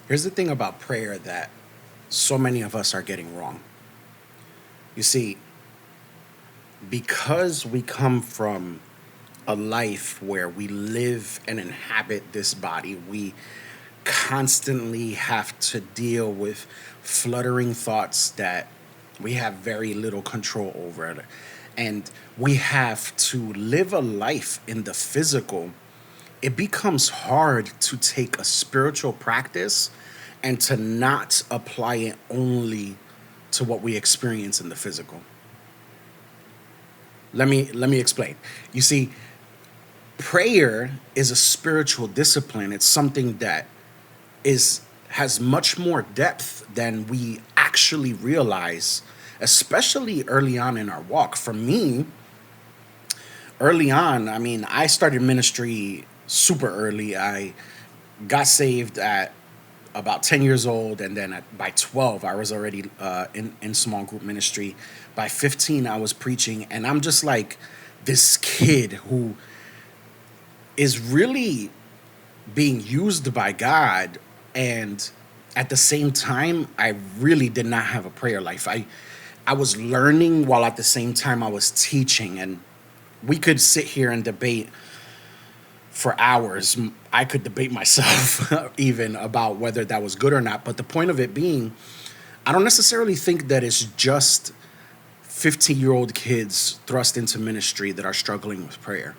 Here's the thing about prayer that so many of us are getting wrong. You see, because we come from a life where we live and inhabit this body, we constantly have to deal with fluttering thoughts that we have very little control over. And we have to live a life in the physical. It becomes hard to take a spiritual practice and to not apply it only to what we experience in the physical. Let me explain. You see, prayer is a spiritual discipline. It's something that is has much more depth than we actually realize, especially early on in our walk. For me, early on, I mean, I started ministry super early. I got saved at about 10 years old, and then by 12 I was already in small group ministry. By 15 I was preaching, and I'm just like this kid who is really being used by God. And at the same time, I really did not have a prayer life. I was learning while at the same time I was teaching, and we could sit here and debate for hours. I could debate myself even about whether that was good or not. But the point of it being, I don't necessarily think that it's just 15-year-old kids thrust into ministry that are struggling with prayer.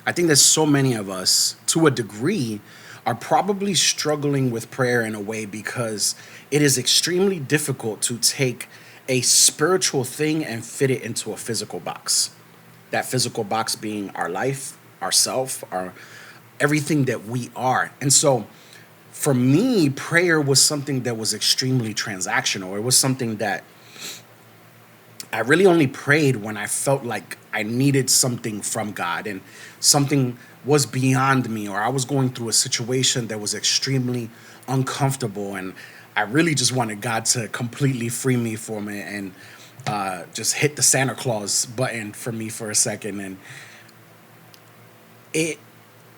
I think that so many of us, to a degree, are probably struggling with prayer in a way because it is extremely difficult to take a spiritual thing and fit it into a physical box. That physical box being our life, ourself, our everything that we are. And so for me, prayer was something that was extremely transactional. It was something that I really only prayed when I felt like I needed something from God and something was beyond me, or I was going through a situation that was extremely uncomfortable, and I really just wanted God to completely free me from it and just hit the Santa Claus button for me for a second. And it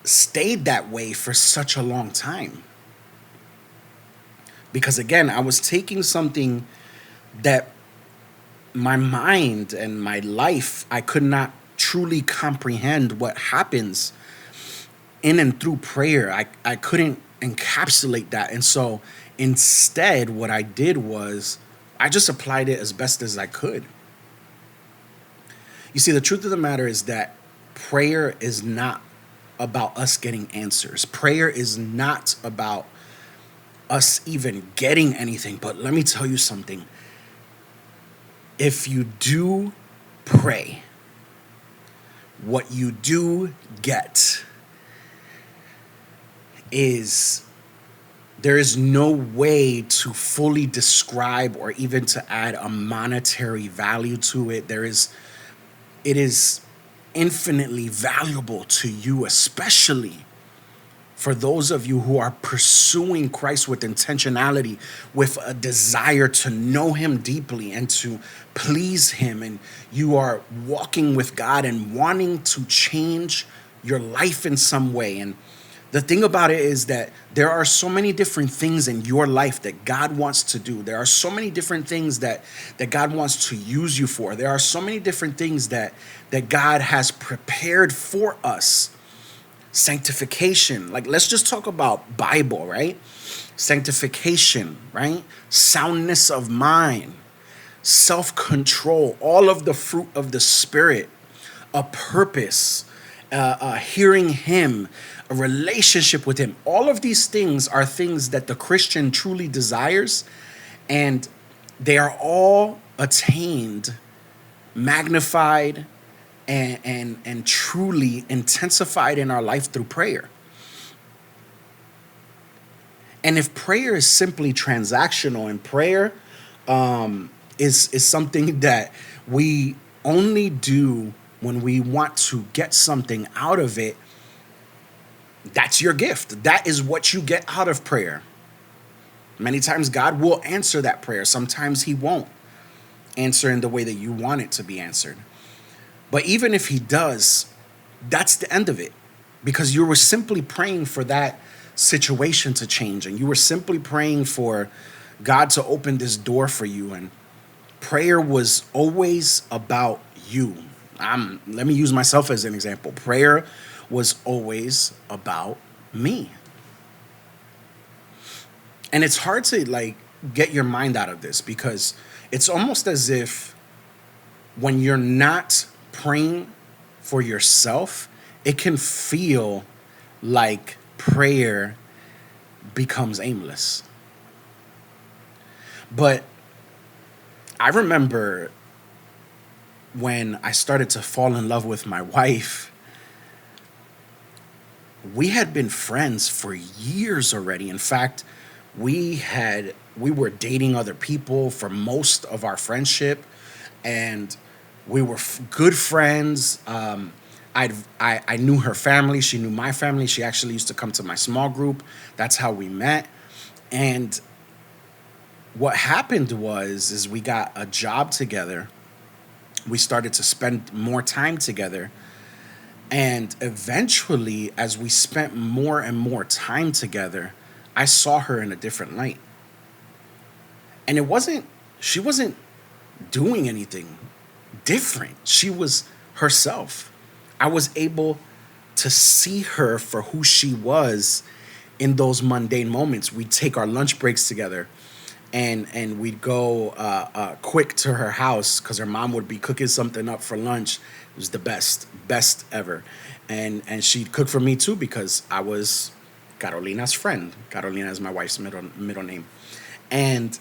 stayed that way for such a long time because, again, I was taking something that my mind and my life, I could not truly comprehend what happens in and through prayer. I couldn't encapsulate that. And so instead, what I did was I just applied it as best as I could. You see, the truth of the matter is that prayer is not about us getting answers. Prayer is not about us even getting anything. But let me tell you something. If you do pray, what you do get is there is no way to fully describe or even to add a monetary value to it. It is infinitely valuable to you, especially for those of you who are pursuing Christ with intentionality, with a desire to know him deeply and to please him, and you are walking with God and wanting to change your life in some way. And the thing about it is that there are so many different things in your life that God wants to do. There are so many different things that God wants to use you for. There are so many different things that God has prepared for us. Sanctification, like, let's just talk about Bible, right? Sanctification, right? Soundness of mind, self-control, all of the fruit of the Spirit, a purpose, hearing him, a relationship with him. All of these things are things that the Christian truly desires, and they are all attained, magnified, and truly intensified in our life through prayer. And if prayer is simply transactional, and prayer is something that we only do when we want to get something out of it, that's your gift. That is what you get out of prayer. Many times God will answer that prayer. Sometimes he won't answer in the way that you want it to be answered. But even if he does, that's the end of it, because you were simply praying for that situation to change, and you were simply praying for God to open this door for you, and prayer was always about you. Let me use myself as an example. Prayer was always about me. And it's hard to like get your mind out of this because it's almost as if when you're not praying for yourself, it can feel like prayer becomes aimless. But I remember when I started to fall in love with my wife, we had been friends for years already. In fact, we were dating other people for most of our friendship, and we were good friends. I knew her family. She knew my family. She actually used to come to my small group. That's how we met. And what happened was is we got a job together. We started to spend more time together. And eventually, as we spent more and more time together, I saw her in a different light. And she wasn't doing anything different. She was herself. I was able to see her for who she was in those mundane moments. We'd take our lunch breaks together, and we'd go quick to her house because her mom would be cooking something up for lunch. It was the best ever. And she'd cook for me too because I was Carolina's friend. Carolina is my wife's middle name. And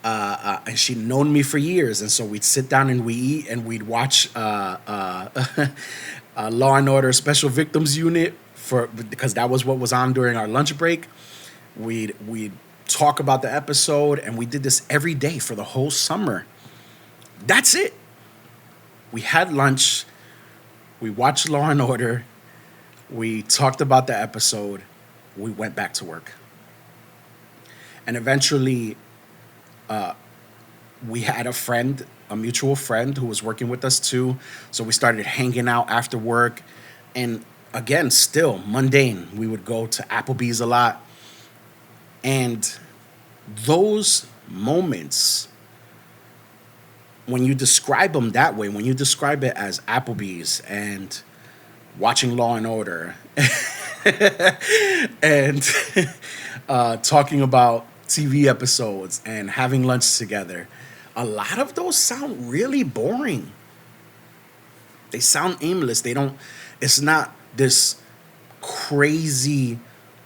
and she'd known me for years, and so we'd sit down and we eat, and we'd watch Law and Order Special Victims Unit because that was what was on during our lunch break. We'd talk about the episode, and we did this every day for the whole summer. That's it. We had lunch, we watched Law and Order, we talked about the episode, we went back to work. And eventually, we had a mutual friend who was working with us too. So we started hanging out after work. And again, still mundane. We would go to Applebee's a lot. And those moments, when you describe them that way, when you describe it as Applebee's and watching Law and Order and talking about TV episodes and having lunch together, a lot of those sound really boring. They sound aimless. It's not this crazy,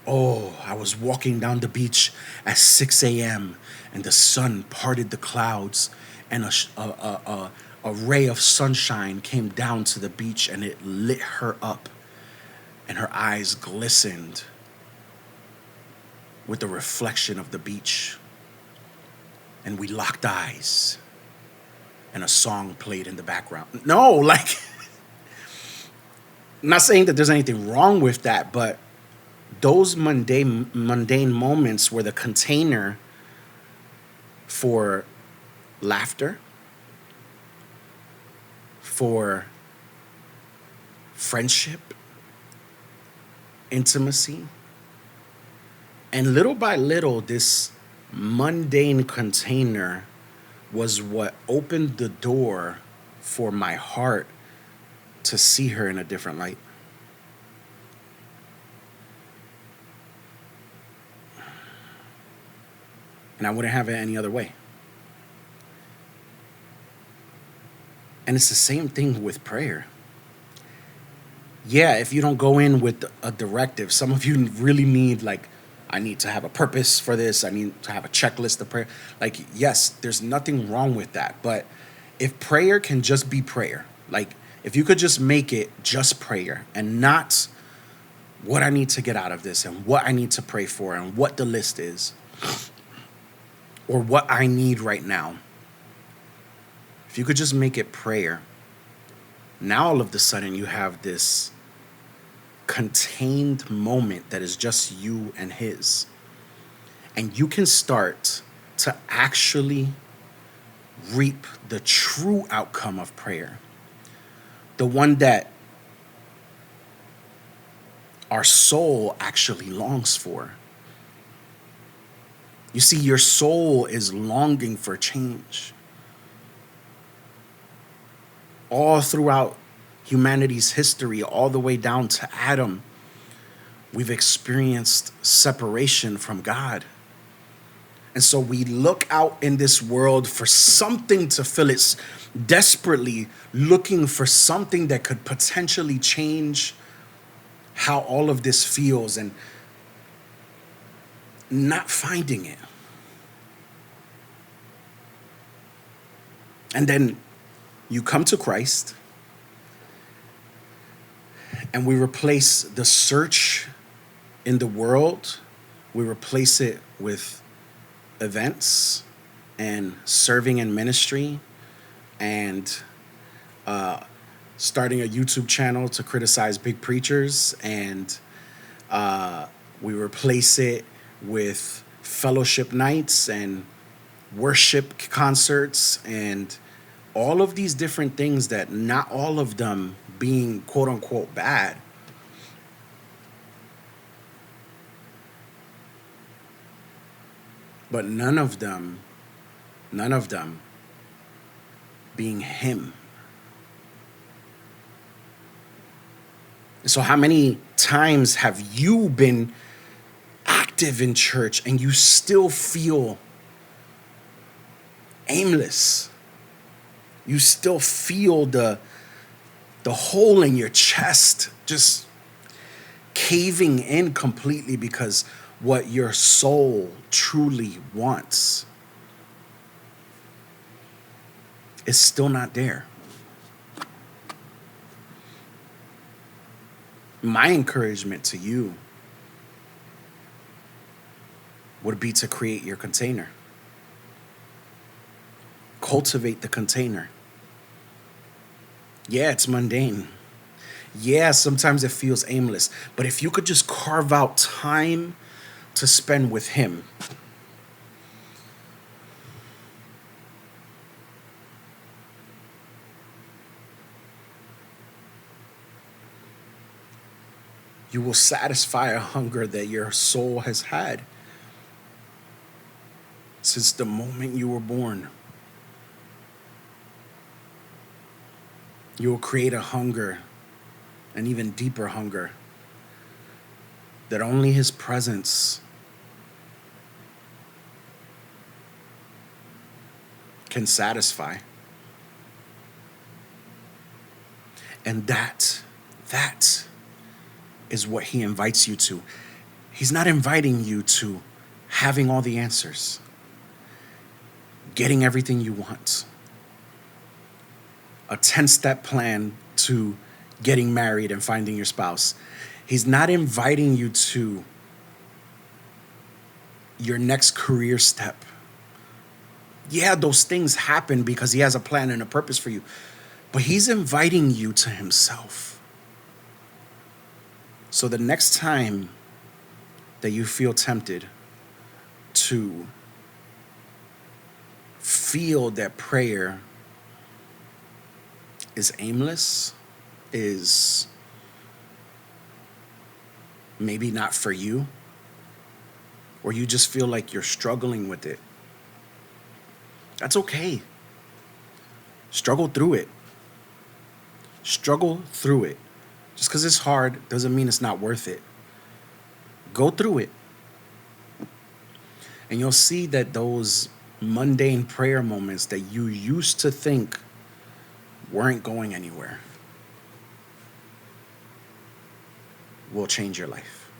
oh, I was walking down the beach at 6 a.m. and the sun parted the clouds and a ray of sunshine came down to the beach and it lit her up and her eyes glistened with the reflection of the beach. And we locked eyes and a song played in the background. No, like, I'm not saying that there's anything wrong with that, but those mundane moments were the container for laughter, for friendship, intimacy. And little by little, this mundane container was what opened the door for my heart to see her in a different light. And I wouldn't have it any other way. And it's the same thing with prayer. Yeah, if you don't go in with a directive, some of you really need, like, I need to have a purpose for this. I need to have a checklist of prayer. Like, yes, there's nothing wrong with that. But if prayer can just be prayer, like, if you could just make it just prayer and not what I need to get out of this and what I need to pray for and what the list is or what I need right now. If you could just make it prayer, now all of a sudden you have this contained moment that is just you and his. And you can start to actually reap the true outcome of prayer. The one that our soul actually longs for. You see, your soul is longing for change. All throughout humanity's history, all the way down to Adam, we've experienced separation from God. And so we look out in this world for something to fill it, desperately looking for something that could potentially change how all of this feels, and not finding it. And then you come to Christ, and we replace the search in the world, we replace it with events and serving in ministry and starting a YouTube channel to criticize big preachers. And we replace it with fellowship nights and worship concerts and all of these different things, that not all of them being quote unquote bad. But none of them being him. So how many times have you been active in church and you still feel aimless? You still feel the hole in your chest just caving in completely, because what your soul truly wants is still not there. My encouragement to you would be to create your container. Cultivate the container. Yeah, it's mundane. Yeah, sometimes it feels aimless. But if you could just carve out time to spend with him, you will satisfy a hunger that your soul has had since the moment you were born. You will create a hunger, an even deeper hunger, that only his presence can satisfy. And that is what he invites you to. He's not inviting you to having all the answers, getting everything you want, a 10-step plan to getting married and finding your spouse. He's not inviting you to your next career step. Yeah, those things happen because he has a plan and a purpose for you, but he's inviting you to himself. So the next time that you feel tempted to feel that prayer is aimless, is maybe not for you, or you just feel like you're struggling with it, that's okay. Struggle through it. Struggle through it. Just because it's hard doesn't mean it's not worth it. Go through it. And you'll see that those mundane prayer moments that you used to think weren't going anywhere will change your life.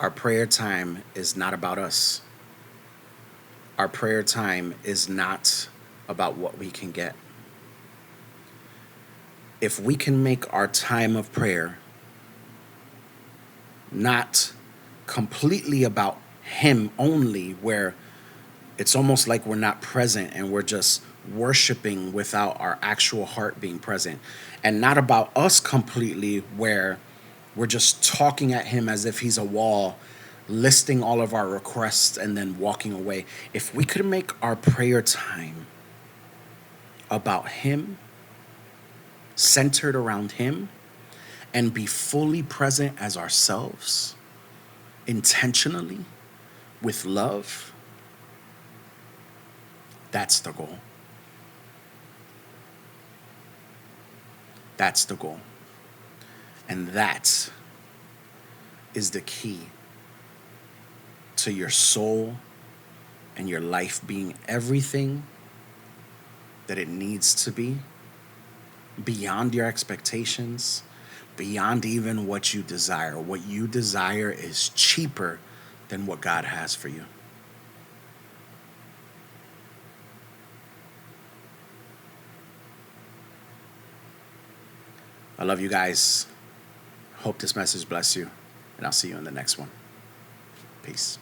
Our prayer time is not about us. Our prayer time is not about what we can get. If we can make our time of prayer not completely about him only, where it's almost like we're not present and we're just worshiping without our actual heart being present, and not about us completely, where we're just talking at him as if he's a wall, listing all of our requests and then walking away. If we could make our prayer time about him, centered around Him, and be fully present as ourselves, intentionally, with love, that's the goal. That's the goal. And that is the key to your soul and your life being everything that it needs to be, beyond your expectations, beyond even what you desire. What you desire is cheaper than what God has for you. I love you guys. Hope this message bless you, and I'll see you in the next one. Peace.